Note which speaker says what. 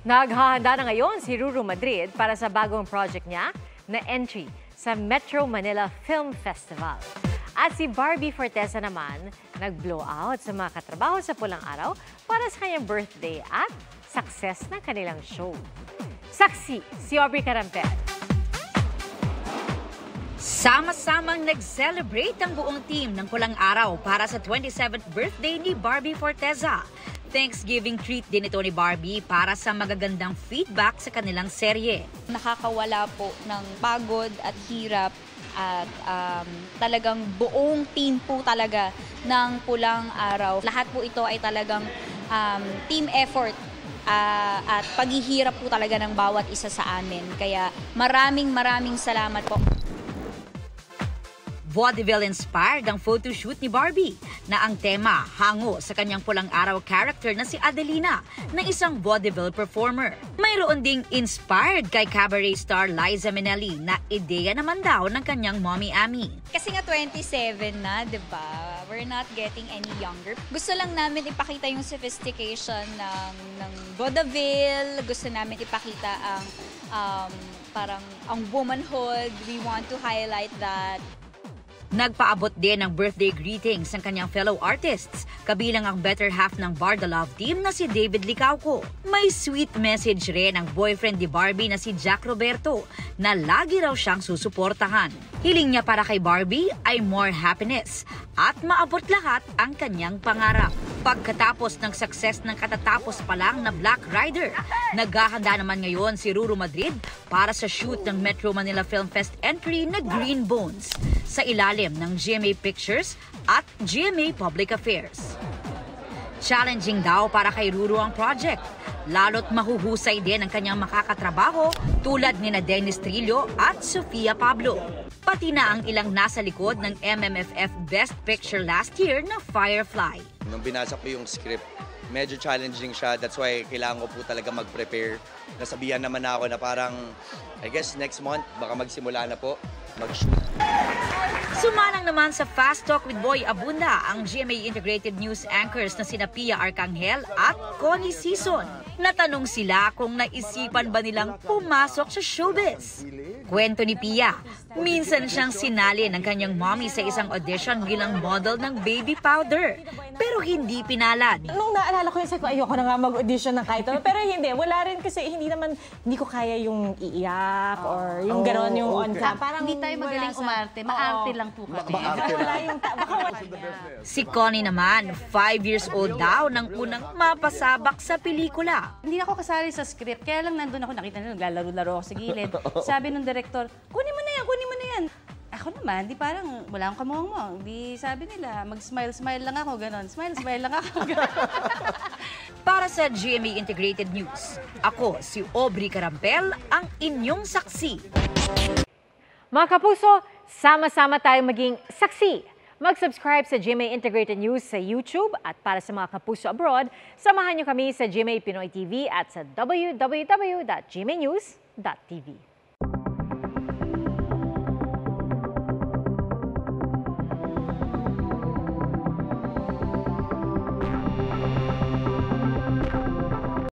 Speaker 1: Naghahanda na ngayon si Ruru Madrid para sa bagong project niya na entry sa Metro Manila Film Festival. At si Barbie Forteza naman nag-blow out sa mga katrabaho sa Pulang Araw para sa kanyang birthday at success ng kanilang show. Saksi si Aubrey Carampel.
Speaker 2: Sama-samang nag-celebrate ang buong team ng Pulang Araw para sa 27th birthday ni Barbie Forteza. Thanksgiving treat din ito ni Barbie para sa magagandang feedback sa kanilang serye.
Speaker 3: Nakakawala po ng pagod at hirap at talagang buong team po talaga ng Pulang Araw. Lahat po ito ay talagang team effort at paghihirap po talaga ng bawat isa sa amin. Kaya maraming salamat po.
Speaker 2: Vaudeville-inspired ang photoshoot ni Barbie na ang tema hango sa kanyang Pulang Araw character na si Adelina na isang vaudeville performer. Mayroon ding inspired kay cabaret star Liza Minnelli na ideya naman daw ng kanyang mommy Ami.
Speaker 3: Kasi nga 27 na, di ba? We're not getting any younger. Gusto lang namin ipakita yung sophistication ng vaudeville. Gusto namin ipakita ang parang ang womanhood. We want to highlight that.
Speaker 2: Nagpaabot din ng birthday greetings ang kanyang fellow artists, kabilang ang better half ng Barda Love team na si David Licauco. May sweet message rin ang boyfriend ni Barbie na si Jack Roberto na lagi raw siyang susuportahan. Hiling niya para kay Barbie ay more happiness at maabot lahat ang kanyang pangarap. Pagkatapos ng success ng katatapos pa lang na Black Rider, naghahanda naman ngayon si Ruru Madrid para sa shoot ng Metro Manila Film Fest entry na Green Bones sa ilalim ng GMA Pictures at GMA Public Affairs. Challenging daw para kay Ruru ang project, lalo't mahuhusay din ang kanyang makakatrabaho tulad ni na Dennis Trillo at Sofia Pablo. Pati na ang ilang nasa likod ng MMFF Best Picture last year na Firefly.
Speaker 4: Nung binasa ko yung script, medyo challenging siya. That's why kailangan ko po talaga mag-prepare. Nasabihan naman ako na parang, I guess next month, baka magsimula na po mag-shoot.
Speaker 2: Sumalang naman sa Fast Talk with Boy Abunda ang GMA Integrated News anchors na sina Pia Arcangel at Connie Sison. Natanong sila kung naisipan ba nilang pumasok sa showbiz. Kwento ni Pia, minsan siyang sinali ng kanyang mommy sa isang audition bilang model ng baby powder. Pero hindi pinalad.
Speaker 5: Nung naalala ko yung sabi ko, ayoko na nga mag-audition ng kahit ano. Pero hindi, wala rin kasi hindi ko kaya yung iiyak or yung gano'n yung on-cam.
Speaker 6: Parang hindi tayo magaling umarte, maarte lang po kami.
Speaker 5: Wala yung
Speaker 2: Si Connie naman, 5 years old daw nang unang mapasabak sa pelikula.
Speaker 6: Hindi ako kasali sa script, kaya lang nandun ako, nakita nila, naglalaro-laro ako sa gilid. Sabi ng director, kunin mo na yan, kunin mo na yan. Ako naman, di parang wala akong kamuhang-muhang. Di sabi nila, mag-smile lang ako, ganon. Smile lang ako, ganon.
Speaker 2: Para sa GMA Integrated News, ako si Aubrey Carampel, ang inyong saksi.
Speaker 1: Mga kapuso, sama-sama tayong maging saksi. Mag-subscribe sa GMA Integrated News sa YouTube at para sa mga kapuso abroad, samahan niyo kami sa GMA Pinoy TV at sa www.gmanews.tv.